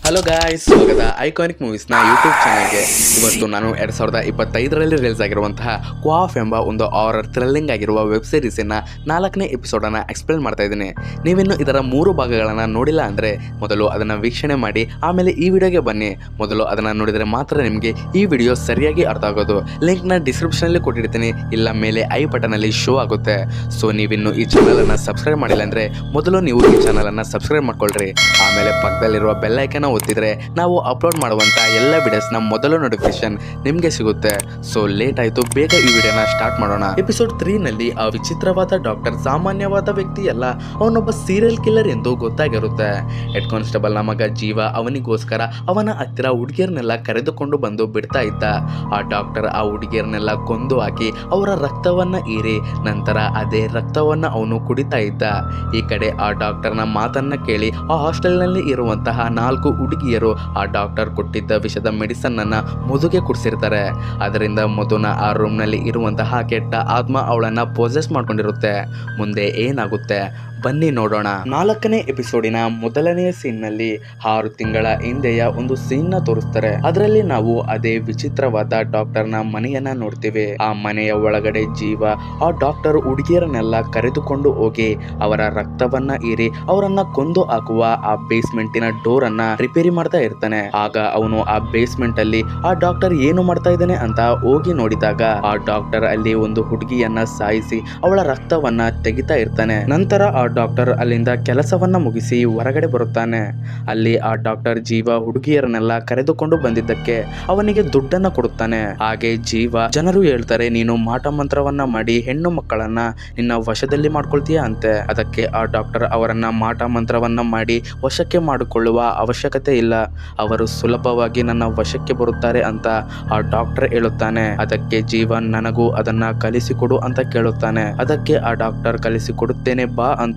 Hello guys, ಸ್ವಾಗತ iconic ಮೂವೀಸ್ನ YouTube ಚಾನಲ್ಗೆ. ಇವತ್ತು ನಾನು 2025ರಲ್ಲಿ ರಿಲೀಸ್ ಆಗಿರುವಂತಹ ಕ್ವಾಫ್ ಎಂಬ ಒಂದು ಹಾರರ್ ಥ್ರಿಲ್ಲಿಂಗ್ ಆಗಿರುವ ವೆಬ್ ಸೀರೀಸಿನ 4ನೇ ಎಪಿಸೋಡನ್ನು ಎಕ್ಸ್ಪ್ಲೇನ್ ಮಾಡ್ತಾ ಇದ್ದೀನಿ. ನೀವಿನ್ನು ಇದರ 3 ಭಾಗಗಳನ್ನು ನೋಡಿಲ್ಲ ಅಂದರೆ ಮೊದಲು ಅದನ್ನು ವೀಕ್ಷಣೆ ಮಾಡಿ ಆಮೇಲೆ ಈ ವಿಡಿಯೋಗೆ ಬನ್ನಿ. ಮೊದಲು ಅದನ್ನು ನೋಡಿದರೆ ಮಾತ್ರ ನಿಮಗೆ ಈ ವಿಡಿಯೋ ಸರಿಯಾಗಿ ಅರ್ಥ ಆಗೋದು. ಲಿಂಕ್ನ ಡಿಸ್ಕ್ರಿಪ್ಷನಲ್ಲಿ ಕೊಟ್ಟಿರ್ತೀನಿ, ಇಲ್ಲ ಮೇಲೆ ಐ ಬಟನಲ್ಲಿ ಶೋ ಆಗುತ್ತೆ. ಸೊ ನೀವಿನ್ನು ಈ ಚಾನಲನ್ನು ಸಬ್ಸ್ಕ್ರೈಬ್ ಮಾಡಿಲ್ಲ ಅಂದರೆ ಮೊದಲು ನೀವು ಈ ಚಾನಲನ್ನು ಸಬ್ಸ್ಕ್ರೈಬ್ ಮಾಡ್ಕೊಳ್ರಿ. ಆಮೇಲೆ ಪಕ್ಕದಲ್ಲಿರುವ ಬೆಲ್ ಐಕನ್ ಒತ್ತಿದ್ರೆ ನಾವು ಅಪ್ಲೋಡ್ ಮಾಡುವಂತ ಎಲ್ಲ ವಿಡಿಯೋಸ್ನ ಮೊದಲು ನೋಟಿಫಿಕೇಶನ್ ನಿಮಗೆ ಸಿಗುತ್ತೆ. ಸೊ ಲೇಟ್ ಆಯ್ತು, ಬೇಗ ಈ ವಿಡಿಯೋನ ಸ್ಟಾರ್ಟ್ ಮಾಡೋಣ. ಎಪಿಸೋಡ್ 3 ನಲ್ಲಿ ಆ ವಿಚಿತ್ರವಾದ ಡಾಕ್ಟರ್ ಸಾಮಾನ್ಯವಾದ ವ್ಯಕ್ತಿ ಅಲ್ಲ, ಅವನೊಬ್ಬ ಸೀರಿಯಲ್ ಕಿಲ್ಲರ್ ಎಂದು ಗೊತ್ತಾಗಿರುತ್ತೆ. ಹೆಡ್ ಕಾನ್ಸ್ಟೇಬಲ್ ನ ಮಗ ಜೀವ ಅವನಿಗೋಸ್ಕರ ಅವನ ಹತ್ತಿರ ಹುಡುಗಿಯರನ್ನೆಲ್ಲ ಕರೆದುಕೊಂಡು ಬಂದು ಬಿಡ್ತಾ ಇದ್ದ. ಆ ಡಾಕ್ಟರ್ ಆ ಹುಡುಗಿಯರನ್ನೆಲ್ಲ ಕೊಂದು ಹಾಕಿ ಅವರ ರಕ್ತವನ್ನ ಹೀರಿ ನಂತರ ಅದೇ ರಕ್ತವನ್ನ ಅವನು ಕುಡಿತಾ ಇದ್ದ. ಈ ಕಡೆ ಆ ಡಾಕ್ಟರ್ನ ಮಾತನ್ನ ಕೇಳಿ ಆ ಹಾಸ್ಟೆಲ್ನಲ್ಲಿ ಇರುವಂತಹ 4 ಹುಡುಗಿಯರು ಆ ಡಾಕ್ಟರ್ ಕೊಟ್ಟಿದ್ದ ವಿಷದ ಮೆಡಿಸನ್ ಅನ್ನ ಮಧುಗೆ ಕುಡಿಸಿರ್ತಾರೆ. ಅದರಿಂದ ಮಧುನ ಆ ರೂಮ್ ನಲ್ಲಿ ಇರುವಂತಹ ಕೆಟ್ಟ ಆತ್ಮ ಅವಳನ್ನ ಪೊಸೆಸ್ ಮಾಡ್ಕೊಂಡಿರುತ್ತೆ. ಮುಂದೆ ಏನಾಗುತ್ತೆ ಬನ್ನಿ ನೋಡೋಣ. 4ನೇ ಎಪಿಸೋಡಿನ ಮೊದಲನೆಯ ಸೀನ್ ನಲ್ಲಿ 6 ತಿಂಗಳ ಹಿಂದೆಯ ಒಂದು ಸೀನ್ ನ ತೋರಿಸ್ತಾರೆ. ಅದರಲ್ಲಿ ನಾವು ಅದೇ ವಿಚಿತ್ರವಾದ ಡಾಕ್ಟರ್ನ ಮನೆಯನ್ನ ನೋಡ್ತೀವಿ. ಆ ಮನೆಯ ಒಳಗಡೆ ಜೀವ ಆ ಡಾಕ್ಟರ್ ಹುಡುಗಿಯರನ್ನೆಲ್ಲ ಕರೆದುಕೊಂಡು ಹೋಗಿ ಅವರ ರಕ್ತವನ್ನ ಹೀರಿ ಅವರನ್ನ ಕೊಂದು ಹಾಕುವ ಆ ಬೇಸ್ಮೆಂಟಿನ ಡೋರ್ ಅನ್ನ ರಿಪೇರಿ ಮಾಡ್ತಾ ಇರ್ತಾನೆ. ಆಗ ಅವನು ಆ ಬೇಸ್ಮೆಂಟ್ ಅಲ್ಲಿ ಆ ಡಾಕ್ಟರ್ ಏನು ಮಾಡ್ತಾ ಇದ್ದಾನೆ ಅಂತ ಹೋಗಿ ನೋಡಿದಾಗ ಆ ಡಾಕ್ಟರ್ ಅಲ್ಲಿ ಒಂದು ಹುಡುಗಿಯನ್ನ ಸಾಯಿಸಿ ಅವಳ ರಕ್ತವನ್ನ ತೆಗಿತಾ ಇರ್ತಾನೆ. ನಂತರ ಆ ಡಾಕ್ಟರ್ ಅಲ್ಲಿಂದ ಕೆಲಸವನ್ನ ಮುಗಿಸಿ ಹೊರಗಡೆ ಬರುತ್ತಾನೆ. ಅಲ್ಲಿ ಆ ಡಾಕ್ಟರ್ ಜೀವ ಹುಡುಗಿಯರನ್ನೆಲ್ಲ ಕರೆದುಕೊಂಡು ಬಂದಿದ್ದಕ್ಕೆ ಅವನಿಗೆ ದುಡ್ಡನ್ನ ಕೊಡುತ್ತಾನೆ. ಹಾಗೆ ಜೀವ ಜನರು ಹೇಳ್ತಾರೆ, ನೀನು ಮಾಟ ಮಂತ್ರವನ್ನ ಮಾಡಿ ಹೆಣ್ಣು ಮಕ್ಕಳನ್ನ ನಿನ್ನ ವಶದಲ್ಲಿ ಮಾಡ್ಕೊಳ್ತೀಯ ಅಂತೆ. ಅದಕ್ಕೆ ಆ ಡಾಕ್ಟರ್ ಅವರನ್ನ ಮಾಟ ಮಂತ್ರವನ್ನ ಮಾಡಿ ವಶಕ್ಕೆ ಮಾಡಿಕೊಳ್ಳುವ ಅವಶ್ಯಕತೆ ಇಲ್ಲ, ಅವರು ಸುಲಭವಾಗಿ ನನ್ನ ವಶಕ್ಕೆ ಬರುತ್ತಾರೆ ಅಂತ ಆ ಡಾಕ್ಟರ್ ಹೇಳುತ್ತಾನೆ. ಅದಕ್ಕೆ ಜೀವ ನನಗೂ ಅದನ್ನ ಕಲಿಸಿಕೊಡು ಅಂತ ಕೇಳುತ್ತಾನೆ. ಅದಕ್ಕೆ ಆ ಡಾಕ್ಟರ್ ಕಲಿಸಿಕೊಡುತ್ತೇನೆ ಬಾ ಅಂತ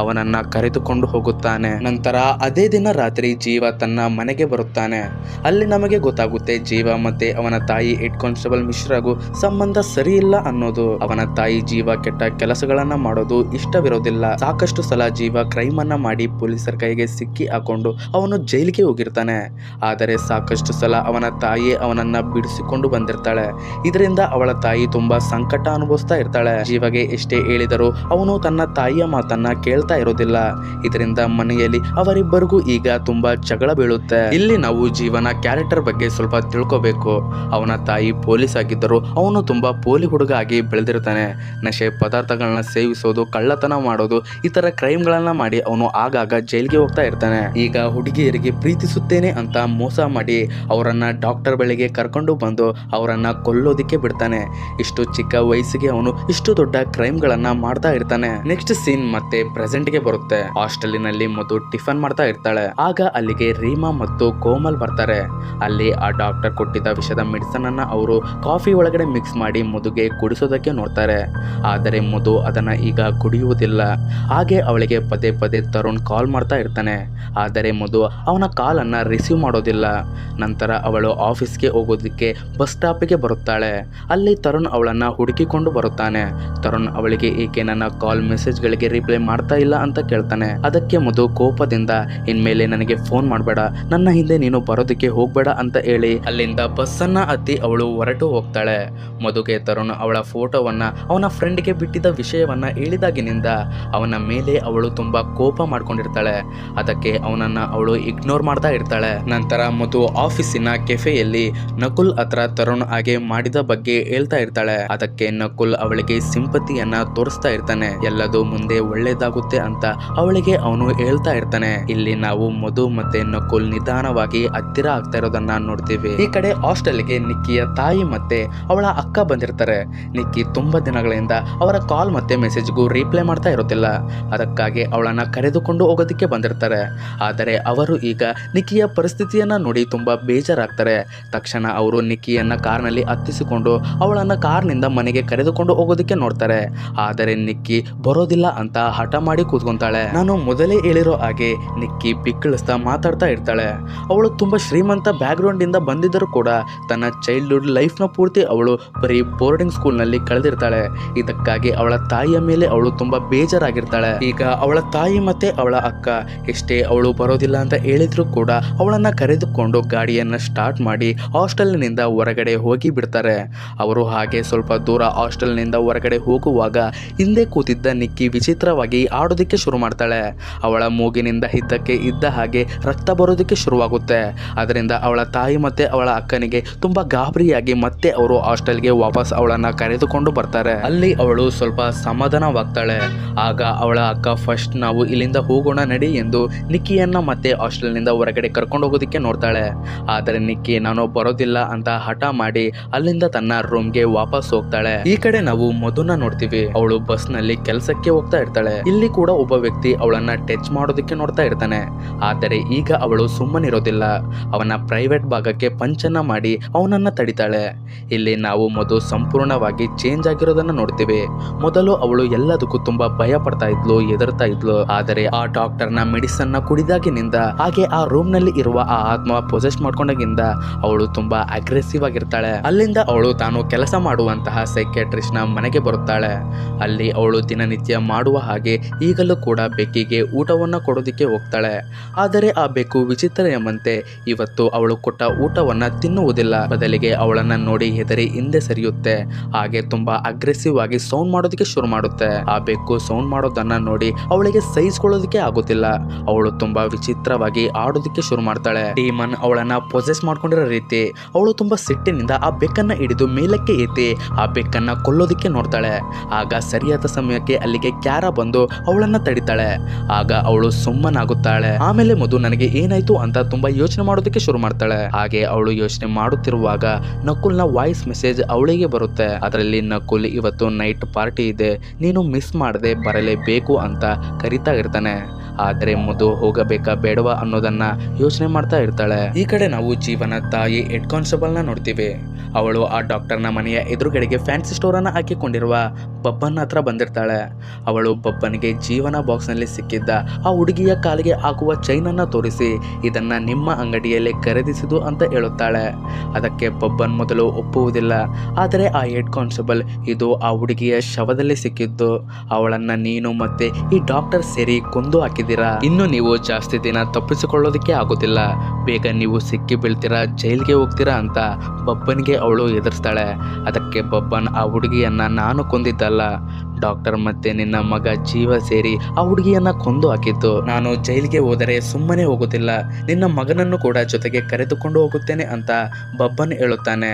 ಅವನನ್ನ ಕರೆದುಕೊಂಡು ಹೋಗುತ್ತಾನೆ. ನಂತರ ಅದೇ ದಿನ ರಾತ್ರಿ ಜೀವ ತನ್ನ ಮನೆಗೆ ಬರುತ್ತಾನೆ. ಅಲ್ಲಿ ನಮಗೆ ಗೊತ್ತಾಗುತ್ತೆ ಜೀವ ಮತ್ತೆ ಅವನ ತಾಯಿ ಹೆಡ್ ಕಾನ್ಸ್ಟೇಬಲ್ ಮಿಶ್ರಾಗೂ ಸಂಬಂಧ ಸರಿ ಇಲ್ಲ ಅನ್ನೋದು. ಅವನ ತಾಯಿ ಜೀವ ಕೆಟ್ಟ ಕೆಲಸಗಳನ್ನ ಮಾಡೋದು ಇಷ್ಟವಿರೋದಿಲ್ಲ. ಸಾಕಷ್ಟು ಸಲ ಜೀವ ಕ್ರೈಮ್ ಅನ್ನ ಮಾಡಿ ಪೊಲೀಸರ ಕೈಗೆ ಸಿಕ್ಕಿ ಹಾಕೊಂಡು ಅವನು ಜೈಲಿಗೆ ಹೋಗಿರ್ತಾನೆ. ಆದರೆ ಸಾಕಷ್ಟು ಸಲ ಅವನ ತಾಯಿ ಅವನನ್ನ ಬಿಡಿಸಿಕೊಂಡು ಬಂದಿರ್ತಾಳೆ. ಇದರಿಂದ ಅವಳ ತಾಯಿ ತುಂಬಾ ಸಂಕಟ ಅನುಭವಿಸ್ತಾ ಇರ್ತಾಳೆ. ಜೀವಗೆ ಎಷ್ಟೇ ಹೇಳಿದರೂ ಅವನು ತನ್ನ ತಾಯಿಯ ಮಾತನ್ನ ಕೇಳ್ತಾ ಇರೋದಿಲ್ಲ. ಇದರಿಂದ ಮನೆಯಲ್ಲಿ ಅವರಿಬ್ಬರಿಗೂ ಈಗ ತುಂಬಾ ಜಗಳ ಬೀಳುತ್ತೆ. ಇಲ್ಲಿ ನಾವು ಜೀವನ ಕ್ಯಾರೆಕ್ಟರ್ ಬಗ್ಗೆ ಸ್ವಲ್ಪ ತಿಳ್ಕೋಬೇಕು. ಅವನ ತಾಯಿ ಪೊಲೀಸ್ ಆಗಿದ್ದರೂ ಅವನು ತುಂಬಾ ಪೋಲಿ ಹುಡುಗ ಆಗಿ ಬೆಳೆದಿರ್ತಾನೆ. ನಶೆ ಪದಾರ್ಥಗಳನ್ನ ಸೇವಿಸೋದು, ಕಳ್ಳತನ ಮಾಡೋದು, ಈ ತರ ಕ್ರೈಮ್ ಗಳನ್ನ ಮಾಡಿ ಅವನು ಆಗಾಗ ಜೈಲಿಗೆ ಹೋಗ್ತಾ ಇರ್ತಾನೆ. ಈಗ ಹುಡುಗಿಯರಿಗೆ ಪ್ರೀತಿಸುತ್ತೇನೆ ಅಂತ ಮೋಸ ಮಾಡಿ ಅವರನ್ನ ಡಾಕ್ಟರ್ ಬಳಿಗೆ ಕರ್ಕೊಂಡು ಬಂದು ಅವರನ್ನ ಕೊಲ್ಲೋದಿಕ್ಕೆ ಬಿಡ್ತಾನೆ. ಇಷ್ಟು ಚಿಕ್ಕ ವಯಸ್ಸಿಗೆ ಅವನು ಇಷ್ಟು ದೊಡ್ಡ ಕ್ರೈಮ್ ಗಳನ್ನ ಮಾಡ್ತಾ ಇರ್ತಾನೆ. ನೆಕ್ಸ್ಟ್ ಸೀನ್ ಮತ್ತೆ ಪ್ರೆಸೆಂಟ್ ಗೆ ಬರುತ್ತೆ. ಹಾಸ್ಟೆಲಿನಲ್ಲಿ ಮಧು ಟಿಫನ್ ಮಾಡ್ತಾ ಇರ್ತಾಳೆ. ಆಗ ಅಲ್ಲಿಗೆ ರೀಮಾ ಮತ್ತು ಕೋಮಲ್ ಬರ್ತಾರೆ. ಅಲ್ಲಿ ಆ ಡಾಕ್ಟರ್ ಕೊಟ್ಟಿದ್ದ ವಿಷದ ಮೆಡಿಸನ್ ಅನ್ನ ಅವರು ಕಾಫಿ ಒಳಗಡೆ ಮಿಕ್ಸ್ ಮಾಡಿ ಮಧುಗೆ ಕುಡಿಸೋದಕ್ಕೆ ನೋಡ್ತಾರೆ. ಆದರೆ ಮಧು ಅದನ್ನ ಈಗ ಕುಡಿಯುವುದಿಲ್ಲ. ಹಾಗೆ ಅವಳಿಗೆ ಪದೇ ಪದೇ ತರುಣ್ ಕಾಲ್ ಮಾಡ್ತಾ ಇರ್ತಾನೆ. ಆದರೆ ಮಧು ಅವನ ಕಾಲ್ ಅನ್ನ ರಿಸೀವ್ ಮಾಡೋದಿಲ್ಲ. ನಂತರ ಅವಳು ಆಫೀಸ್ಗೆ ಹೋಗೋದಕ್ಕೆ ಬಸ್ ಸ್ಟಾಪಿಗೆ ಬರುತ್ತಾಳೆ. ಅಲ್ಲಿ ತರುಣ್ ಅವಳನ್ನ ಹುಡುಕಿಕೊಂಡು ಬರುತ್ತಾನೆ. ತರುಣ್ ಅವಳಿಗೆ ಏಕೆ ನನ್ನ ಕಾಲ್ ಮೆಸೇಜ್ಗಳಿಗೆ ರಿಪ್ಲೈ ಮಾಡ್ತಾ ಇಲ್ಲ ಅಂತ ಕೇಳ್ತಾನೆ. ಅದಕ್ಕೆ ಮಧು ಕೋಪದಿಂದ ಇನ್ಮೇಲೆ ನನಗೆ ಫೋನ್ ಮಾಡಬೇಡ, ನನ್ನ ಹಿಂದೆ ನೀನು ಬರೋದಕ್ಕೆ ಹೋಗ್ಬೇಡ ಅಂತ ಹೇಳಿ ಅಲ್ಲಿಂದ ಬಸ್ ಅನ್ನ ಹತ್ತಿ ಅವಳು ಹೊರಟು ಹೋಗ್ತಾಳೆ. ಮಧುಗೆ ತರುಣ್ ಅವಳ ಫೋಟೋವನ್ನ ಅವನ ಫ್ರೆಂಡ್ಗೆ ಬಿಟ್ಟಿದ್ದ ವಿಷಯವನ್ನ ಹೇಳಿದಾಗಿನಿಂದ ಅವನ ಮೇಲೆ ಅವಳು ತುಂಬಾ ಕೋಪ ಮಾಡ್ಕೊಂಡಿರ್ತಾಳೆ. ಅದಕ್ಕೆ ಅವನನ್ನ ಅವಳು ಇಗ್ನೋರ್ ಮಾಡ್ತಾ ಇರ್ತಾಳೆ. ನಂತರ ಮಧು ಆಫೀಸಿನ ಕೆಫೆಯಲ್ಲಿ ನಕುಲ್ ಹತ್ರ ತರುಣ್ ಹಾಗೆ ಮಾಡಿದ ಬಗ್ಗೆ ಹೇಳ್ತಾ ಇರ್ತಾಳೆ. ಅದಕ್ಕೆ ನಕುಲ್ ಅವಳಿಗೆ ಸಿಂಪತಿಯನ್ನ ತೋರಿಸ್ತಾ ಇರ್ತಾನೆ. ಎಲ್ಲದೂ ಮುಂದೆ ಒಳ್ಳೇದಾಗುತ್ತೆ ಅಂತ ಅವಳಿಗೆ ಅವನು ಹೇಳ್ತಾ ಇರ್ತಾನೆ. ಇಲ್ಲಿ ನಾವು ಮಧು ಮತ್ತೆ ನಕುಲ್ ನಿಧಾನವಾಗಿ ಹತ್ತಿರ ಆಗ್ತಾ ಇರೋದನ್ನ ನೋಡ್ತೀವಿ. ಈ ಕಡೆ ಹಾಸ್ಟೆಲ್ಗೆ ನಿಕ್ಕಿಯ ತಾಯಿ ಮತ್ತೆ ಅವಳ ಅಕ್ಕ ಬಂದಿರ್ತಾರೆ. ನಿಕ್ಕಿ ತುಂಬಾ ದಿನಗಳಿಂದ ಅವರ ಕಾಲ್ ಮತ್ತೆ ಮೆಸೇಜ್ಗೂ ರಿಪ್ಲೈ ಮಾಡ್ತಾ ಇರೋದಿಲ್ಲ. ಅದಕ್ಕಾಗಿ ಅವಳನ್ನ ಕರೆದುಕೊಂಡು ಹೋಗೋದಕ್ಕೆ ಬಂದಿರ್ತಾರೆ. ಆದರೆ ಅವರು ಈಗ ನಿಕ್ಕಿಯ ಪರಿಸ್ಥಿತಿಯನ್ನ ನೋಡಿ ತುಂಬಾ ಬೇಜಾರಾಗ್ತಾರೆ. ತಕ್ಷಣ ಅವರು ನಿಕ್ಕಿಯನ್ನ ಕಾರ್ನಲ್ಲಿ ಹತ್ತಿಸಿಕೊಂಡು ಅವಳನ್ನ ಕಾರ್ನಿಂದ ಮನೆಗೆ ಕರೆದುಕೊಂಡು ಹೋಗೋದಕ್ಕೆ ನೋಡ್ತಾರೆ. ಆದರೆ ನಿಕ್ಕಿ ಬರೋದಿಲ್ಲ ಅಂತ ಹಠ ಮಾಡಿ ಕೂತ್ಕೊಂತಾಳೆ. ನಾನು ಮೊದಲೇ ಹೇಳಿರೋ ಹಾಗೆ ನಿಕ್ಕಿ ಬಿಕ್ಕಳಿಸ್ತಾ ಮಾತಾಡ್ತಾ ಇರ್ತಾಳೆ. ಅವಳು ತುಂಬಾ ಶ್ರೀಮಂತ ಬ್ಯಾಕ್ ಗ್ರೌಂಡ್ ಇಂದ ಬಂದಿದ್ದರೂ ಕೂಡ ತನ್ನ ಚೈಲ್ಡ್ಹುಡ್ ಲೈಫ್ ನ ಪೂರ್ತಿ ಅವಳು ಬರೀ ಬೋರ್ಡಿಂಗ್ ಸ್ಕೂಲ್ ನಲ್ಲಿ ಕಳೆದಿರ್ತಾಳೆ. ಇದಕ್ಕಾಗಿ ಅವಳ ತಾಯಿಯ ಮೇಲೆ ಅವಳು ತುಂಬಾ ಬೇಜಾರಾಗಿರ್ತಾಳೆ. ಈಗ ಅವಳ ತಾಯಿ ಮತ್ತೆ ಅವಳ ಅಕ್ಕ ಎಷ್ಟೇ ಅವಳು ಬರೋದಿಲ್ಲ ಅಂತ ಹೇಳಿದ್ರು ಕೂಡ ಅವಳನ್ನ ಕರೆದುಕೊಂಡು ಗಾಡಿಯನ್ನ ಸ್ಟಾರ್ಟ್ ಮಾಡಿ ಹಾಸ್ಟೆಲ್ ನಿಂದ ಹೊರಗಡೆ ಹೋಗಿ ಬಿಡ್ತಾರೆ. ಅವರು ಹಾಗೆ ಸ್ವಲ್ಪ ದೂರ ಹಾಸ್ಟೆಲ್ ನಿಂದ ಹೊರಗಡೆ ಹೋಗುವಾಗ ಹಿಂದೆ ಕೂತಿದ್ದ ನಿಕ್ಕಿ ವಿಚಿತ್ರವಾಗಿ ಆಡೋದಕ್ಕೆ ಶುರು ಮಾಡ್ತಾಳೆ. ಅವಳ ಮೂಗಿನಿಂದ ಇದ್ದ ಹಾಗೆ ರಕ್ತ ಬರೋದಕ್ಕೆ ಶುರುವಾಗುತ್ತೆ. ಅದರಿಂದ ಅವಳ ತಾಯಿ ಮತ್ತೆ ಅವಳ ಅಕ್ಕನಿಗೆ ತುಂಬಾ ಗಾಬರಿಯಾಗಿ ಮತ್ತೆ ಅವರು ಹಾಸ್ಟೆಲ್ಗೆ ವಾಪಸ್ ಅವಳನ್ನ ಕರೆದುಕೊಂಡು ಬರ್ತಾರೆ. ಅಲ್ಲಿ ಅವಳು ಸ್ವಲ್ಪ ಸಮಾಧಾನವಾಗ್ತಾಳೆ. ಆಗ ಅವಳ ಅಕ್ಕ ಫಸ್ಟ್ ನಾವು ಇಲ್ಲಿಂದ ಹೋಗೋಣ ನಡಿ ಎಂದು ನಿಕ್ಕಿಯನ್ನ ಮತ್ತೆ ಹಾಸ್ಟೆಲ್ ನಿಂದ ಹೊರಗಡೆ ಕರ್ಕೊಂಡು ಹೋಗೋದಕ್ಕೆ ನೋಡ್ತಾಳೆ. ಆದರೆ ನಿಕ್ಕಿ ನಾನು ಬರೋದಿಲ್ಲ ಅಂತ ಹಠ ಮಾಡಿ ಅಲ್ಲಿಂದ ತನ್ನ ರೂಮ್ಗೆ ವಾಪಸ್ ಹೋಗ್ತಾಳೆ. ಈ ಕಡೆ ನಾವು ಮಧುನ ನೋಡ್ತೀವಿ. ಅವಳು ಬಸ್ ನಲ್ಲಿ ಕೆಲಸಕ್ಕೆ ಹೋಗ್ತಾ ಇರ್ತಾಳೆ. ಇಲ್ಲಿ ಕೂಡ ಒಬ್ಬ ವ್ಯಕ್ತಿ ಅವಳನ್ನ ಟಚ್ ಮಾಡೋದಕ್ಕೆ ನೋಡ್ತಾ ಇರ್ತಾನೆ. ಆದರೆ ಈಗ ಅವಳು ಸುಮ್ಮನಿರೋದಿಲ್ಲ. ಅವನ ಪ್ರೈವೇಟ್ ಭಾಗಕ್ಕೆ ಪಂಚನ್ನ ಮಾಡಿ ಅವನನ್ನ ತಡಿತಾಳೆ. ಇಲ್ಲಿ ನಾವು ಮಧು ಸಂಪೂರ್ಣವಾಗಿ ಚೇಂಜ್ ಆಗಿರೋದನ್ನ ನೋಡ್ತೀವಿ. ಮೊದಲು ಅವಳು ಎಲ್ಲದಕ್ಕೂ ತುಂಬಾ ಭಯ ಪಡ್ತಾ ಇದ್ಲು, ಹೆದರ್ತಾ ಇದ್ಲು. ಆದರೆ ಆ ಡಾಕ್ಟರ್ನ ಮೆಡಿಸನ್ ನ ಕುಡಿದಾಗಿನಿಂದ ಹಾಗೆ ಆ ರೂಮ್ ನಲ್ಲಿ ಇರುವ ಆ ಆತ್ಮ ಪೊಸೆಸ್ ಮಾಡ್ಕೊಂಡಾಗಿಂದ ಅವಳು ತುಂಬಾ ಅಗ್ರೆಸಿವ್ ಆಗಿರ್ತಾಳೆ. ಅಲ್ಲಿಂದ ಅವಳು ತಾನು ಕೆಲಸ ಮಾಡುವಂತಹ ಸೈಕ್ಯಾಟ್ರಿಸ್ಟ್ ನ ಮನೆಗೆ ಬರುತ್ತಾಳೆ. ಅಲ್ಲಿ ಅವಳು ದಿನನಿತ್ಯ ಮಾಡುವ ಹಾಗೆ ಈಗಲೂ ಕೂಡ ಬೆಕ್ಕಿಗೆ ಊಟವನ್ನ ಕೊಡೋದಿಕ್ಕೆ ಹೋಗ್ತಾಳೆ. ಆದರೆ ಆ ಬೆಕ್ಕು ವಿಚಿತ್ರ ಎಂಬಂತೆ ಇವತ್ತು ಅವಳು ಕೊಟ್ಟ ಊಟವನ್ನ ತಿನ್ನುವುದಿಲ್ಲ. ಬದಲಿಗೆ ಅವಳನ್ನ ನೋಡಿ ಹೆದರಿ ಹಿಂದೆ ಸರಿಯುತ್ತೆ. ಹಾಗೆ ತುಂಬಾ ಅಗ್ರೆಸಿವ್ ಆಗಿ ಸೌಂಡ್ ಮಾಡೋದಕ್ಕೆ ಶುರು ಮಾಡುತ್ತೆ. ಆ ಬೆಕ್ಕು ಸೌಂಡ್ ಮಾಡೋದನ್ನ ನೋಡಿ ಅವಳಿಗೆ ಸಹಿಸಿಕೊಳ್ಳೋದಕ್ಕೆ ಆಗುತ್ತಿಲ್ಲ. ಅವಳು ತುಂಬಾ ವಿಚಿತ್ರವಾಗಿ ಆಡೋದಕ್ಕೆ ಶುರು ಮಾಡ್ತಾಳೆ. ಡೀಮನ್ ಅವಳನ್ನ ಪೊಸೆಸ್ ಮಾಡ್ಕೊಂಡಿರೋ ರೀತಿ ಅವಳು ತುಂಬಾ ಸಿಟ್ಟಿನಿಂದ ಆ ಬೆಕ್ಕನ್ನ ಹಿಡಿದು ಮೇಲಕ್ಕೆ ಎತ್ತಿ ಆ ಬೆಕ್ಕನ್ನ ಕೊಲ್ಲೋದಿಕ್ಕೆ ನೋಡ್ತಾಳೆ. ಆಗ ಸರಿಯಾದ ಸಮಯಕ್ಕೆ ಅಲ್ಲಿಗೆ ಕ್ಯಾರ ಬಂದು ಅವಳನ್ನ ತಡಿತಾಳೆ. ಆಗ ಅವಳು ಸುಮ್ಮನಾಗುತ್ತಾಳೆ. ಆಮೇಲೆ ಮಧು ನನಗೆ ಏನಾಯ್ತು ಅಂತ ತುಂಬಾ ಯೋಚನೆ ಮಾಡೋದಕ್ಕೆ ಶುರು ಮಾಡ್ತಾಳೆ. ಹಾಗೆ ಅವಳು ಯೋಚನೆ ಮಾಡುತ್ತಿರುವಾಗ ನಕುಲ್ನ ವಾಯ್ಸ್ ಮೆಸೇಜ್ ಅವಳಿಗೆ ಬರುತ್ತೆ. ಅದರಲ್ಲಿ ನಕುಲ್ ಇವತ್ತು ನೈಟ್ ಪಾರ್ಟಿ ಇದೆ, ನೀನು ಮಿಸ್ ಮಾಡದೆ ಬರಲೇಬೇಕು ಅಂತ ಕರಿತಾ ಇರ್ತಾನೆ. ಆದರೆ ಮಧು ಹೋಗಬೇಕಾ ಬೇಡವಾ ಅನ್ನೋದನ್ನ ಯೋಚನೆ ಮಾಡ್ತಾ ಇರ್ತಾಳೆ. ಈ ಕಡೆ ನಾವು ಜೀವನ ತಾಯಿ ಹೆಡ್ ಕಾನ್ಸ್ಟೇಬಲ್ ನ ನೋಡ್ತೀವಿ. ಅವಳು ಆ ಡಾಕ್ಟರ್ನ ಮನೆಯ ಎದುರುಗಡೆಗೆ ಫ್ಯಾನ್ಸಿ ಸ್ಟೋರ್ ಅನ್ನ ಹಾಕಿಕೊಂಡಿರುವ ಬಬ್ಬನ್ ಹತ್ರ ಬಂದಿರ್ತಾಳೆ. ಅವಳು ಬಬ್ಬನ್ಗೆ ಜೀವನ ಬಾಕ್ಸ್ ನಲ್ಲಿ ಸಿಕ್ಕಿದ್ದ ಆ ಹುಡುಗಿಯ ಕಾಲಿಗೆ ಹಾಕುವ ಚೈನ್ ಅನ್ನ ತೋರಿಸಿ ಇದನ್ನ ನಿಮ್ಮ ಅಂಗಡಿಯಲ್ಲೇ ಖರೀದಿಸಿದು ಅಂತ ಹೇಳುತ್ತಾಳೆ. ಅದಕ್ಕೆ ಬಬ್ಬನ್ ಮೊದಲು ಒಪ್ಪುವುದಿಲ್ಲ. ಆದರೆ ಆ ಹೆಡ್ ಕಾನ್ಸ್ಟೇಬಲ್ ಇದು ಆ ಹುಡುಗಿಯ ಶವದಲ್ಲಿ ಸಿಕ್ಕಿದ್ದು, ಅವಳನ್ನ ನೀನು ಮತ್ತೆ ಈ ಡಾಕ್ಟರ್ ಸೇರಿ ಕೊಂದು ಹಾಕಿದ್ದೀರಾ. ಇನ್ನು ನೀವು ಜಾಸ್ತಿ ದಿನ ತಪ್ಪಿಸಿಕೊಳ್ಳೋದಕ್ಕೆ ಆಗುತ್ತಿಲ್ಲ, ಬೇಗ ನೀವು ಸಿಕ್ಕಿ ಬೀಳ್ತೀರಾ, ಜೈಲ್ಗೆ ಹೋಗ್ತೀರಾ ಅಂತ ಬಬ್ಬನ್ಗೆ ಅವಳು ಎದುರಿಸ್ತಾಳೆ. ಅದಕ್ಕೆ ಬಬ್ಬನ್ ಆ ಹುಡುಗಿಯನ್ನ ನಾನು ಕೊಂದಿದ್ದಲ್ಲ, ಡಾಕ್ಟರ್ ಮತ್ತೆ ನಿನ್ನ ಮಗ ಜೀವ ಸೇರಿ ಆ ಹುಡುಗಿಯನ್ನ ಕೊಂದು ಹಾಕಿದ್ದು. ನಾನು ಜೈಲಿಗೆ ಹೋದರೆ ಸುಮ್ಮನೆ ಹೋಗುತ್ತಿಲ್ಲ, ನಿನ್ನ ಮಗನನ್ನು ಕೂಡ ಜೊತೆಗೆ ಕರೆದುಕೊಂಡು ಹೋಗುತ್ತೇನೆ ಅಂತ ಬಬ್ಬನ್ ಹೇಳುತ್ತಾನೆ.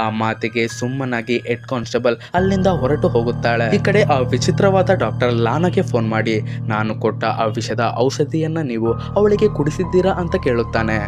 ಆ ಮಾತಿಗೆ ಸುಮ್ಮನಾಗಿ ಹೆಡ್ ಕಾನ್ಸ್ಟೇಬಲ್ ಅಲ್ಲಿಂದ ಹೊರಟು ಹೋಗುತ್ತಾಳೆ. ಈ ಕಡೆ ಆ ವಿಚಿತ್ರವಾದ ಡಾಕ್ಟರ್ ಲಾನಾಗೆ ಫೋನ್ ಮಾಡಿ ನಾನು ಕೊಟ್ಟ ಆ ವಿಷದ ಔಷಧಿಯನ್ನ ನೀವು ಅವಳಿಗೆ ಕುಡಿಸಿದ್ದೀರಾ ಅಂತ ಕೇಳುತ್ತಾನೆ.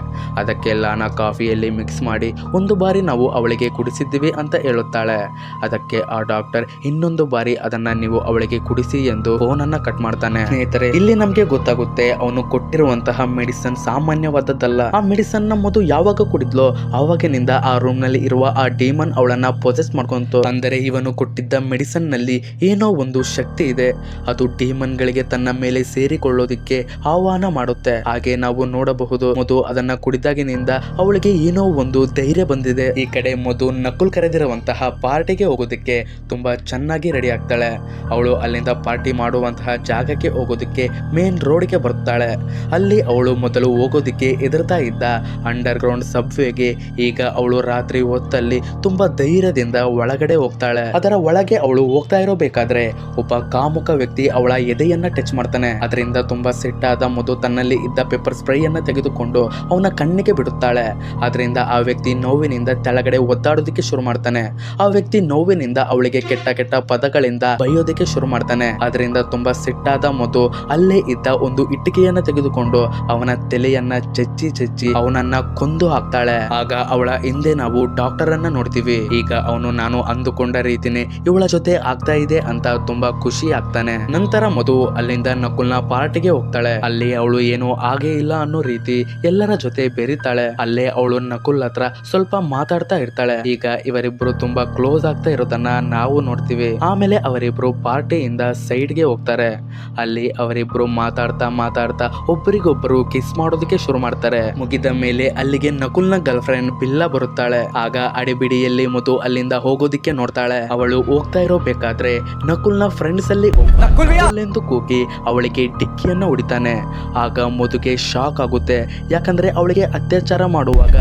ಅದಕ್ಕೆ ಲಾನಾ ಕಾಫಿಯಲ್ಲಿ ಮಿಕ್ಸ್ ಮಾಡಿ ಒಂದು ಬಾರಿ ನಾವು ಅವಳಿಗೆ ಕುಡಿಸಿದ್ದೀವಿ ಅಂತ ಹೇಳುತ್ತಾಳೆ. ಅದಕ್ಕೆ ಆ ಡಾಕ್ಟರ್ ಇನ್ನೊಂದು ಬಾರಿ ಅದನ್ನ ನೀವು ಅವಳಿಗೆ ಕುಡಿಸಿ ಎಂದು ಫೋನ್ ಅನ್ನ ಕಟ್ ಮಾಡ್ತಾನೆ. ಸ್ನೇಹಿತರೆ, ಇಲ್ಲಿ ನಮ್ಗೆ ಗೊತ್ತಾಗುತ್ತೆ ಅವನು ಕೊಟ್ಟಿರುವಂತಹ ಮೆಡಿಸನ್ ಸಾಮಾನ್ಯವಾದದ್ದಲ್ಲ. ಆ ಮೆಡಿಸನ್ ನ ಮಧು ಯಾವಾಗ ಕುಡಿದ್ಲೋ ಆವಾಗಿನಿಂದ ಆ ರೂಮ್ ನಲ್ಲಿ ಇರುವ ಆ ಡೀಮನ್ ಅವಳನ್ನ ಪೊಸೆಸ್ ಮಾಡ್ಕೊಂತು. ಅಂದರೆ ಇವನು ಕೊಟ್ಟಿದ್ದ ಮೆಡಿಸನ್ ನಲ್ಲಿ ಏನೋ ಒಂದು ಶಕ್ತಿ ಇದೆ, ಅದು ಡೀಮನ್ ಗಳಿಗೆ ತನ್ನ ಮೇಲೆ ಸೇರಿಕೊಳ್ಳೋದಿಕ್ಕೆ ಆಹ್ವಾನ ಮಾಡುತ್ತೆ. ಹಾಗೆ ನಾವು ನೋಡಬಹುದು ಮಧು ಅದನ್ನ ಕುಡಿದಾಗಿನಿಂದ ಅವಳಿಗೆ ಏನೋ ಒಂದು ಧೈರ್ಯ ಬಂದಿದೆ. ಈ ಕಡೆ ಮಧು ನಕುಲ್ ಕರೆದಿರುವಂತಹ ಪಾರ್ಟಿಗೆ ಹೋಗೋದಕ್ಕೆ ತುಂಬಾ ಚೆನ್ನಾಗಿ ರೆಡಿ ಆಗ್ತಾಳೆ. ಅವಳು ಅಲ್ಲಿಂದ ಪಾರ್ಟಿ ಮಾಡುವಂತಹ ಜಾಗಕ್ಕೆ ಹೋಗೋದಕ್ಕೆ ಮೇನ್ ರೋಡ್ಗೆ ಬರ್ತಾಳೆ. ಅಲ್ಲಿ ಅವಳು ಮೊದಲು ಹೋಗೋದಕ್ಕೆ ಎದುರ್ತಾ ಇದ್ದ ಅಂಡರ್ ಗ್ರೌಂಡ್ ಸಬ್ವೇಗೆ ಈಗ ಅವಳು ರಾತ್ರಿ ಹೊತ್ತಲ್ಲಿ ತುಂಬಾ ಧೈರ್ಯದಿಂದ ಒಳಗಡೆ ಹೋಗ್ತಾಳೆ. ಅದರ ಒಳಗೆ ಅವಳು ಹೋಗ್ತಾ ಇರೋಬೇಕಾದ್ರೆ ಒಬ್ಬ ಕಾಮುಕ ವ್ಯಕ್ತಿ ಅವಳ ಎದೆಯನ್ನ ಟಚ್ ಮಾಡ್ತಾನೆ. ಅದರಿಂದ ತುಂಬಾ ಸಿಟ್ಟಾದ ಮಧು ತನ್ನಲ್ಲಿ ಇದ್ದ ಪೆಪ್ಪರ್ ಸ್ಪ್ರೇಯನ್ನ ತೆಗೆದುಕೊಂಡು ಅವನ ಕಣ್ಣಿಗೆ ಬಿಡುತ್ತಾಳೆ. ಅದರಿಂದ ಆ ವ್ಯಕ್ತಿ ನೋವಿನಿಂದ ಕೆಳಗಡೆ ಒದ್ದಾಡೋದಕ್ಕೆ ಶುರು ಮಾಡ್ತಾನೆ. ಆ ವ್ಯಕ್ತಿ ನೋವಿನಿಂದ ಅವಳಿಗೆ ಕೆಟ್ಟ ಕೆಟ್ಟ ಪದಗಳಿಂದ ಬೈಯೋದಕ್ಕೆ ಶುರು ಮಾಡ್ತಾನೆ. ಅದರಿಂದ ತುಂಬಾ ಸಿಟ್ಟಾದ ಮಧು ಅಲ್ಲೇ ಇದ್ದ ಒಂದು ಇಟ್ಟಿಗೆಯನ್ನ ತೆಗೆದುಕೊಂಡು ಅವನ ತಲೆಯನ್ನ ಚಚ್ಚಿ ಅವನನ್ನ ಕೊಂದು ಹಾಕ್ತಾಳೆ. ಆಗ ಅವಳ ಹಿಂದೆ ನಾವು ಡಾಕ್ಟರ್ ಅನ್ನ ನೋಡ್ತೀವಿ. ಈಗ ಅವನು ನಾನು ಅಂದುಕೊಂಡ ರೀತಿನೇ ಇವಳ ಜೊತೆ ಆಗ್ತಾ ಇದೆ ಅಂತ ತುಂಬಾ ಖುಷಿ ಆಗ್ತಾನೆ. ನಂತರ ಮಧು ಅಲ್ಲಿಂದ ನಕುಲ್ನ ಪಾರ್ಟಿಗೆ ಹೋಗ್ತಾಳೆ. ಅಲ್ಲಿ ಅವಳು ಏನೋ ಆಗೇ ಇಲ್ಲ ಅನ್ನೋ ರೀತಿ ಎಲ್ಲರ ಜೊತೆ ಜೊತೆ ಬೆರಿತಾಳೆ. ಅಲ್ಲೇ ಅವಳು ನಕುಲ್ ಹತ್ರ ಸ್ವಲ್ಪ ಮಾತಾಡ್ತಾ ಇರ್ತಾಳೆ. ಈಗ ಇವರಿಬ್ರು ತುಂಬಾ ಕ್ಲೋಸ್ ಆಗ್ತಾ ಇರೋದನ್ನ ನಾವು ನೋಡ್ತೀವಿ. ಆಮೇಲೆ ಅವರಿಬ್ರು ಪಾರ್ಟಿಯಿಂದ ಸೈಡ್ ಗೆ ಹೋಗ್ತಾರೆ. ಅಲ್ಲಿ ಅವರಿಬ್ರು ಮಾತಾಡ್ತಾ ಒಬ್ಬರಿಗೊಬ್ಬರು ಕಿಸ್ ಮಾಡೋದಕ್ಕೆ ಶುರು ಮಾಡ್ತಾರೆ. ಮುಗಿದ ಮೇಲೆ ಅಲ್ಲಿಗೆ ನಕುಲ್ನ ಗರ್ಲ್ ಫ್ರೆಂಡ್ ಬಿಲ್ಲಾ ಬರುತ್ತಾಳೆ. ಆಗ ಅಡಿಬಿಡಿಯಲ್ಲಿ ಮಧು ಅಲ್ಲಿಂದ ಹೋಗೋದಿಕ್ಕೆ ನೋಡ್ತಾಳೆ. ಅವಳು ಹೋಗ್ತಾ ಇರೋಬೇಕಾದ್ರೆ ನಕುಲ್ನ ಫ್ರೆಂಡ್ಸ್ ಅಲ್ಲಿ ಎಂದು ಕೂಗಿ ಅವಳಿಗೆ ಡಿಕ್ಕಿಯನ್ನ ಹೊಡಿತಾನೆ. ಆಗ ಮಧುಗೆ ಶಾಕ್ ಆಗುತ್ತೆ. ಯಾಕಂದ್ರೆ ಅವಳಿಗೆ ಅತ್ಯಾಚಾರ ಮಾಡುವಾಗ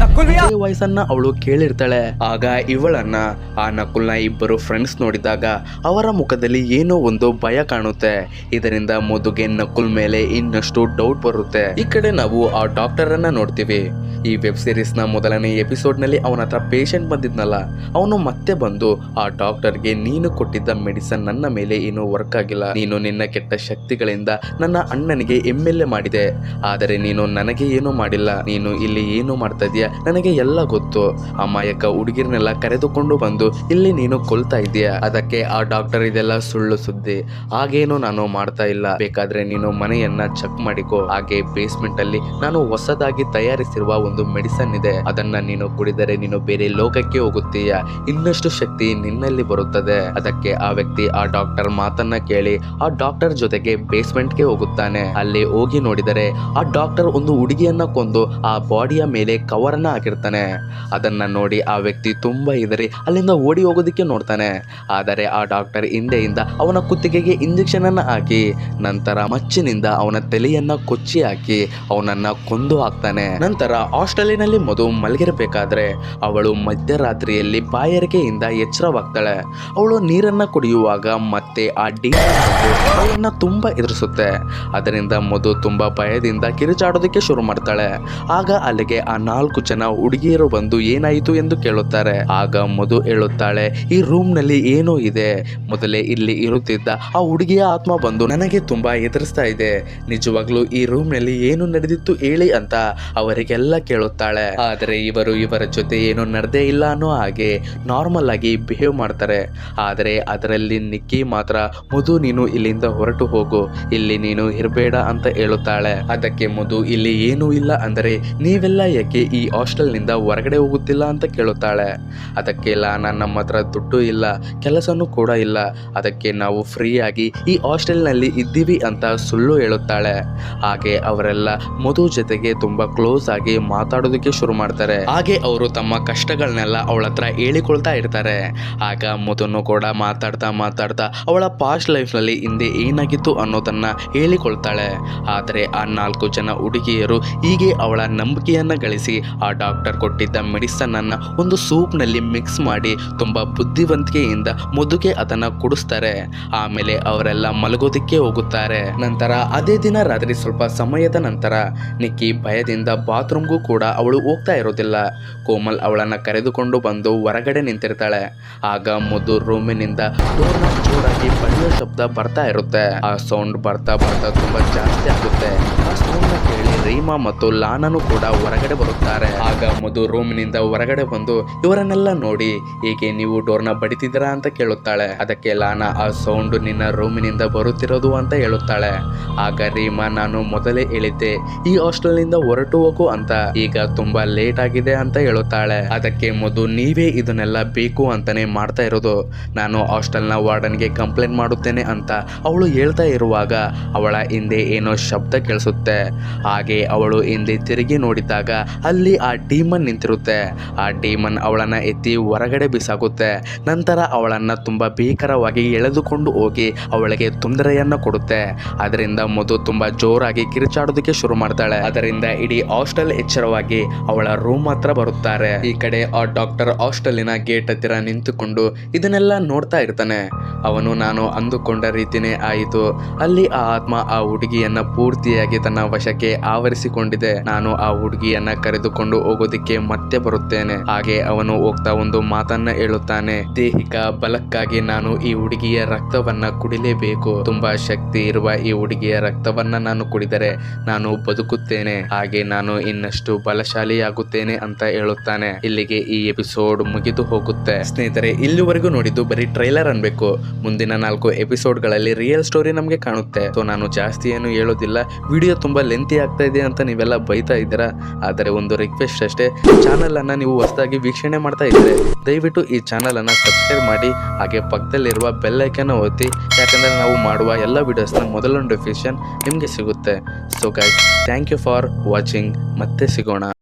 ವಾಯ್ಸನ್ನ ಅವಳು ಕೇಳಿರ್ತಾಳೆ. ಆಗ ಇವಳನ್ನ ಆ ನಕುಲ್ನ ಇಬ್ಬರು ಫ್ರೆಂಡ್ಸ್ ನೋಡಿದಾಗ ಅವರ ಮುಖದಲ್ಲಿ ಏನೋ ಒಂದು ಭಯ ಕಾಣುತ್ತೆ. ಇದರಿಂದ ಮಧುಗೆ ನಕುಲ್ ಮೇಲೆ ಇನ್ನಷ್ಟು ಡೌಟ್ ಬರುತ್ತೆ. ಈ ಕಡೆ ನಾವು ಆ ಡಾಕ್ಟರ್ ಅನ್ನ ನೋಡ್ತೀವಿ. ಈ ವೆಬ್ ಸೀರೀಸ್ ನ ಮೊದಲನೇ ಎಪಿಸೋಡ್ ನಲ್ಲಿ ಅವನ ಹತ್ರ ಪೇಷಂಟ್ ಬಂದಿದ್ನಲ್ಲ, ಅವನು ಮತ್ತೆ ಬಂದು ಆ ಡಾಕ್ಟರ್ಗೆ ನೀನು ಕೊಟ್ಟಿದ್ದ ಮೆಡಿಸನ್ ನನ್ನ ಮೇಲೆ ಏನು ವರ್ಕ್ ಆಗಿಲ್ಲ. ನೀನು ನಿನ್ನ ಕೆಟ್ಟ ಶಕ್ತಿಗಳಿಂದ ನನ್ನ ಅಣ್ಣನಿಗೆ MLA ಮಾಡಿದೆ, ಆದರೆ ನೀನು ನನಗೆ ಏನು ಮಾಡಿಲ್ಲ. ನೀನು ಇಲ್ಲಿ ಏನು ಮಾಡ್ತಾ ಇದೀಯ ನನಗೆ ಎಲ್ಲ ಗೊತ್ತು. ಅಮಾಯಕ ಹುಡುಗಿರ್ನೆಲ್ಲ ಕರೆದುಕೊಂಡು ಬಂದು ಇಲ್ಲಿ ನೀನು ಕೊಲ್ತಾ ಇದೀಯ. ಅದಕ್ಕೆ ಆ ಡಾಕ್ಟರ್ ಇದೆಲ್ಲ ಸುಳ್ಳು ಸುದ್ದಿ, ಹಾಗೇನು ನಾನು ಮಾಡ್ತಾ ಇಲ್ಲ. ಬೇಕಾದ್ರೆ ನೀನು ಮನೆಯನ್ನ ಚೆಕ್ ಮಾಡಿಕೋ. ಹಾಗೆ ಬೇಸ್ಮೆಂಟ್ ಅಲ್ಲಿ ನಾನು ಹೊಸದಾಗಿ ತಯಾರಿಸಿರುವ ಒಂದು ಮೆಡಿಸನ್ ಇದೆ, ಅದನ್ನ ನೀನು ಕುಡಿದರೆ ನೀನು ಬೇರೆ ಲೋಕಕ್ಕೆ ಹೋಗುತ್ತೀಯ. ಇನ್ನಷ್ಟು ಶಕ್ತಿ ನಿನ್ನಲ್ಲಿ ಬರುತ್ತದೆ. ಅದಕ್ಕೆ ಆ ವ್ಯಕ್ತಿ ಆ ಡಾಕ್ಟರ್ ಮಾತನ್ನ ಕೇಳಿ ಆ ಡಾಕ್ಟರ್ ಜೊತೆಗೆ ಬೇಸ್ಮೆಂಟ್ ಗೆ ಹೋಗುತ್ತಾನೆ. ಅಲ್ಲಿ ಹೋಗಿ ನೋಡಿದರೆ ಆ ಡಾಕ್ಟರ್ ಒಂದು ಹುಡುಗಿಯನ್ನ ಕೊಂದು ಆ ಬಾಡಿಯ ಮೇಲೆ ಕವರ್ ಅನ್ನ ಹಾಕಿರ್ತಾನೆ. ಅದನ್ನ ನೋಡಿ ಆ ವ್ಯಕ್ತಿ ತುಂಬಾ ಹೆದರಿ ಅಲ್ಲಿಂದ ಓಡಿ ಹೋಗೋದಿಕ್ಕೆ ನೋಡ್ತಾನೆ. ಆದರೆ ಆ ಡಾಕ್ಟರ್ ಹಿಂದೆಯಿಂದ ಅವನ ಕುತ್ತಿಗೆಗೆ ಇಂಜೆಕ್ಷನ್ ಅನ್ನ ಹಾಕಿ ನಂತರ ಮಚ್ಚಿನಿಂದ ಅವನ ತಲೆಯನ್ನ ಕೊಚ್ಚಿ ಹಾಕಿ ಅವನನ್ನ ಕೊಂದು ಹಾಕ್ತಾನೆ. ನಂತರ ಹಾಸ್ಟೆಲಿನಲ್ಲಿ ಮಧು ಮಲಗಿರಬೇಕಾದ್ರೆ ಅವಳು ಮಧ್ಯರಾತ್ರಿಯಲ್ಲಿ ಬಾಯಾರಿಕೆಯಿಂದ ಎಚ್ಚರವಾಗ್ತಾಳೆ. ಅವಳು ನೀರನ್ನ ಕುಡಿಯುವಾಗ ಮತ್ತೆ ಆ ಅವಳನ್ನ ತುಂಬಾ ಎದುರಿಸುತ್ತೆ. ಅದರಿಂದ ಮಧು ತುಂಬಾ ಭಯದಿಂದ ಕಿರುಚಾಡೋದಕ್ಕೆ ಶುರು ಮಾಡ್ತಾಳೆ. ಆಗ ಅಲ್ಲಿಗೆ ಆ 4 ಜನ ಹುಡುಗಿಯರು ಬಂದು ಏನಾಯಿತು ಎಂದು ಕೇಳುತ್ತಾರೆ. ಆಗ ಮಧು ಹೇಳುತ್ತಾಳೆ, ಈ ರೂಮ್ ನಲ್ಲಿ ಏನೋ ಇದೆ. ಮೊದಲೇ ಇಲ್ಲಿ ಇರುತ್ತಿದ್ದ ಆ ಹುಡುಗಿಯ ಆತ್ಮ ಬಂದು ನನಗೆ ತುಂಬಾ ಎದುರಿಸ್ತಾ ಇದೆ. ನಿಜವಾಗ್ಲೂ ಈ ರೂಮ್ ನಲ್ಲಿ ಏನು ನಡೆದಿತ್ತು ಹೇಳಿ ಅಂತ ಅವರಿಗೆಲ್ಲ ಕೇಳುತ್ತಾಳೆ. ಆದರೆ ಇವರು ಇವರ ಜೊತೆ ಏನು ನಡೆದೇ ಇಲ್ಲ ಅನ್ನೋ ಹಾಗೆ ನಾರ್ಮಲ್ ಆಗಿ ಬಿಹೇವ್ ಮಾಡ್ತಾರೆ. ಆದರೆ ಅದರಲ್ಲಿ ನಿಕ್ಕಿ ಮಾತ್ರ ಮಧು ನೀನು ಇಲ್ಲಿಂದ ಹೊರಟು ಹೋಗು, ಇಲ್ಲಿ ನೀನು ಇರಬೇಡ ಅಂತ ಹೇಳುತ್ತಾಳೆ. ಅದಕ್ಕೆ ಮಧು ಇಲ್ಲಿ ಏನೂ ಇಲ್ಲ ಅಂದರೆ ನೀವೆಲ್ಲ ಯಾಕೆ ಈ ಹಾಸ್ಟೆಲ್ ನಿಂದ ಹೊರಗಡೆ ಹೋಗುತ್ತಿಲ್ಲ ಅಂತ ಕೇಳುತ್ತಾಳೆ. ಅದಕ್ಕೆ ಲಾನಾ ನಮ್ಮ ಹತ್ರ ದುಡ್ಡು ಇಲ್ಲ, ಕೆಲಸನೂ ಕೂಡ ಇಲ್ಲ, ಅದಕ್ಕೆ ನಾವು ಫ್ರೀ ಆಗಿ ಈ ಹಾಸ್ಟೆಲ್ ನಲ್ಲಿ ಇದ್ದೀವಿ ಅಂತ ಸುಳ್ಳು ಹೇಳುತ್ತಾಳೆ. ಹಾಗೆ ಅವರೆಲ್ಲ ಮಧು ಜೊತೆಗೆ ತುಂಬಾ ಕ್ಲೋಸ್ ಆಗಿ ಮಾತಾಡೋದಕ್ಕೆ ಶುರು ಮಾಡ್ತಾರೆ. ಹಾಗೆ ಅವರು ತಮ್ಮ ಕಷ್ಟಗಳನ್ನೆಲ್ಲ ಅವಳ ಹತ್ರ ಹೇಳಿಕೊಳ್ತಾ ಇರ್ತಾರೆ. ಆಗ ಮಧುನು ಕೂಡ ಮಾತಾಡ್ತಾ ಅವಳ ಪಾಸ್ಟ್ ಲೈಫ್ ನಲ್ಲಿ ಹಿಂದೆ ಏನಾಗಿತ್ತು ಅನ್ನೋದನ್ನ ಹೇಳಿಕೊಳ್ತಾಳೆ. ಆದರೆ ಆ 4 ಜನ ಹುಡುಗಿಯರು ಹೀಗೆ ಅವಳ ನಂಬಿಕೆಯನ್ನ ಗಳಿಸಿ ಆ ಡಾಕ್ಟರ್ ಕೊಟ್ಟಿದ್ದ ಮೆಡಿಸನ್ ಅನ್ನ ಒಂದು ಸೂಪ್ ನಲ್ಲಿ ಮಿಕ್ಸ್ ಮಾಡಿ ತುಂಬಾ ಬುದ್ಧಿವಂತಿಕೆಯಿಂದ ಮಧುಗೆ ಅದನ್ನ ಕುಡಿಸ್ತಾರೆ. ಆಮೇಲೆ ಅವರೆಲ್ಲ ಮಲಗೋದಿಕ್ಕೆ ಹೋಗುತ್ತಾರೆ. ನಂತರ ಅದೇ ದಿನ ರಾತ್ರಿ ಸ್ವಲ್ಪ ಸಮಯದ ನಂತರ ನಿಕ್ಕಿ ಭಯದಿಂದ ಬಾತ್ರೂಮ್ಗೂ ಕೂಡ ಅವಳು ಹೋಗ್ತಾ ಇರೋದಿಲ್ಲ. ಕೋಮಲ್ ಅವಳನ್ನ ಕರೆದುಕೊಂಡು ಬಂದು ಹೊರಗಡೆ ನಿಂತಿರ್ತಾಳೆ. ಆಗ ಮಧು ರೂಮಿನಿಂದ ಡೋರ್ನ ಜೋರಾಗಿ ಬಡಿಯೋ ಶಬ್ದ ಬರ್ತಾ ಇರುತ್ತೆ. ಆ ಸೌಂಡ್ ಬರ್ತಾ ತುಂಬಾ ಜಾಸ್ತಿ ಆಗುತ್ತೆ. ಆ ಸೌಂಡ್ ಕೇಳಿ ರೀಮಾ ಮತ್ತು ಲಾನನು ಕೂಡ ಹೊರಗಡೆ ಬರುತ್ತಾರೆ. ಆಗ ಮಧು ರೂಮಿನಿಂದ ಹೊರಗಡೆ ಬಂದು ಇವರನ್ನೆಲ್ಲ ನೋಡಿ ಹೀಗೆ ನೀವು ಡೋರ್ನ ಬಡಿತಿದ್ದೀರಾ ಅಂತ ಕೇಳುತ್ತಾಳೆ. ಅದಕ್ಕೆ ಲಾನಾ ಆ ಸೌಂಡ್ ನಿನ್ನ ರೂಮಿನಿಂದ ಬರುತ್ತಿರೋದು ಅಂತ ಹೇಳುತ್ತಾಳೆ. ಆಗ ರೀಮಾ ನಾನು ಮೊದಲೇ ಹೇಳಿದ್ದೆ ಈ ಹಾಸ್ಟೆಲ್ ನಿಂದ ಹೊರಟು ಹೋಗು ಅಂತ, ಈಗ ತುಂಬಾ ಲೇಟ್ ಆಗಿದೆ ಅಂತ ಹೇಳುತ್ತಾಳೆ. ಅದಕ್ಕೆ ಮಧು ನೀವೇ ಇದನ್ನೆಲ್ಲ ಬೇಕು ಅಂತಾನೆ ಮಾಡ್ತಾ ಇರೋದು, ನಾನು ಹಾಸ್ಟೆಲ್ನ ವಾರ್ಡನ್ಗೆ ಕಂಪ್ಲೇಂಟ್ ಮಾಡುತ್ತೇನೆ ಅಂತ ಅವಳು ಹೇಳ್ತಾ ಇರುವಾಗ ಅವಳ ಹಿಂದೆ ಏನೋ ಶಬ್ದ ಕೇಳಿಸುತ್ತೆ. ಹಾಗೆ ಅವಳು ಹಿಂದೆ ತಿರುಗಿ ನೋಡಿದಾಗ ಅಲ್ಲಿ ಆ ಡೀಮನ್ ನಿಂತಿರುತ್ತೆ. ಆ ಡೀಮನ್ ಅವಳನ್ನ ಎತ್ತಿ ಹೊರಗಡೆ ಬಿಸಾಗುತ್ತೆ. ನಂತರ ಅವಳನ್ನ ತುಂಬಾ ಭೀಕರವಾಗಿ ಎಳೆದುಕೊಂಡು ಹೋಗಿ ಅವಳಿಗೆ ತೊಂದರೆಯನ್ನ ಕೊಡುತ್ತೆ. ಅದರಿಂದ ಮಧು ತುಂಬಾ ಜೋರಾಗಿ ಕಿರುಚಾಡೋದಕ್ಕೆ ಶುರು ಮಾಡ್ತಾಳೆ. ಅದರಿಂದ ಇಡೀ ಹಾಸ್ಟೆಲ್ ಎಚ್ಚರವಾಗಿ ಅವಳ ರೂಮ್ ಹತ್ರ ಬರುತ್ತಾರೆ. ಈ ಕಡೆ ಆ ಡಾಕ್ಟರ್ ಹಾಸ್ಟೆಲಿನ ಗೇಟ್ ಹತ್ತಿರ ನಿಂತುಕೊಂಡು ಇದನ್ನೆಲ್ಲ ನೋಡ್ತಾ ಇರ್ತಾನೆ. ಅವನು ನಾನು ಅಂದುಕೊಂಡ ರೀತಿನೇ ಆಯಿತು. ಅಲ್ಲಿ ಆ ಆತ್ಮ ಆ ಹುಡುಗಿಯನ್ನ ಪೂರ್ತಿಯಾಗಿ ತನ್ನ ವಶಕ್ಕೆ ಆವರಿಸಿಕೊಂಡಿದೆ. ನಾನು ಆ ಹುಡುಗಿಯನ್ನ ಕರೆದುಕೊಂಡು ಹೋಗೋದಿಕ್ಕೆ ಮತ್ತೆ ಬರುತ್ತೇನೆ. ಹಾಗೆ ಅವನು ಹೋಗ್ತಾ ಒಂದು ಮಾತನ್ನ ಹೇಳುತ್ತಾನೆ, ದೈಹಿಕ ಬಲಕ್ಕಾಗಿ ನಾನು ಈ ಹುಡುಗಿಯ ರಕ್ತವನ್ನ ಕುಡಿಲೇಬೇಕು. ತುಂಬಾ ಶಕ್ತಿ ಇರುವ ಈ ಹುಡುಗಿಯ ರಕ್ತವನ್ನ ನಾನು ಕುಡಿದರೆ ನಾನು ಬದುಕುತ್ತೇನೆ, ಹಾಗೆ ನಾನು ಇನ್ನಷ್ಟು ಬಲಶಾಲಿಯಾಗುತ್ತೇನೆ ಅಂತ ಹೇಳುತ್ತಾನೆ. ಇಲ್ಲಿಗೆ ಈ ಎಪಿಸೋಡ್ ಮುಗಿದು ಹೋಗುತ್ತೆ. ಸ್ನೇಹಿತರೆ, ಇಲ್ಲಿವರೆಗೂ ನೋಡಿದ್ದು ಬರೀ ಟ್ರೈಲರ್ ಅನ್ಬೇಕು. ಮುಂದಿನ 4 ಎಪಿಸೋಡ್ಗಳಲ್ಲಿ ರಿಯಲ್ ಸ್ಟೋರಿ ನಮಗೆ ಕಾಣುತ್ತೆ. ಸೊ ನಾನು ಜಾಸ್ತಿ ಏನು ಹೇಳೋದಿಲ್ಲ. ವಿಡಿಯೋ ತುಂಬಾ ಲೆಂತಿ ಆಗ್ತಾ ಇದೆ ಅಂತ ನೀವೆಲ್ಲ ಬೈತಾ ಇದ್ದೀರಾ. ಆದರೆ ಒಂದು ರಿಕ್ವೆಸ್ಟ್ ಅಷ್ಟೇ, ಚಾನಲ್ ಅನ್ನ ನೀವು ಹೊಸದಾಗಿ ವೀಕ್ಷಣೆ ಮಾಡ್ತಾ ಇದ್ರೆ ದಯವಿಟ್ಟು ಈ ಚಾನಲ್ ಅನ್ನ ಸಬ್ಸ್ಕ್ರೈಬ್ ಮಾಡಿ, ಹಾಗೆ ಪಕ್ಕದಲ್ಲಿರುವ ಬೆಲ್ ಐಕಾನ್ ಒತ್ತಿ. ಯಾಕಂದ್ರೆ ನಾವು ಮಾಡುವ ಎಲ್ಲ ವಿಡಿಯೋಸ್ನ ಮೊದಲ ನೋಟಿಫಿಕೇಶನ್ ನಿಮಗೆ ಸಿಗುತ್ತೆ. So guys, thank you for watching. ಮತ್ತೆ ಸಿಗೋಣ.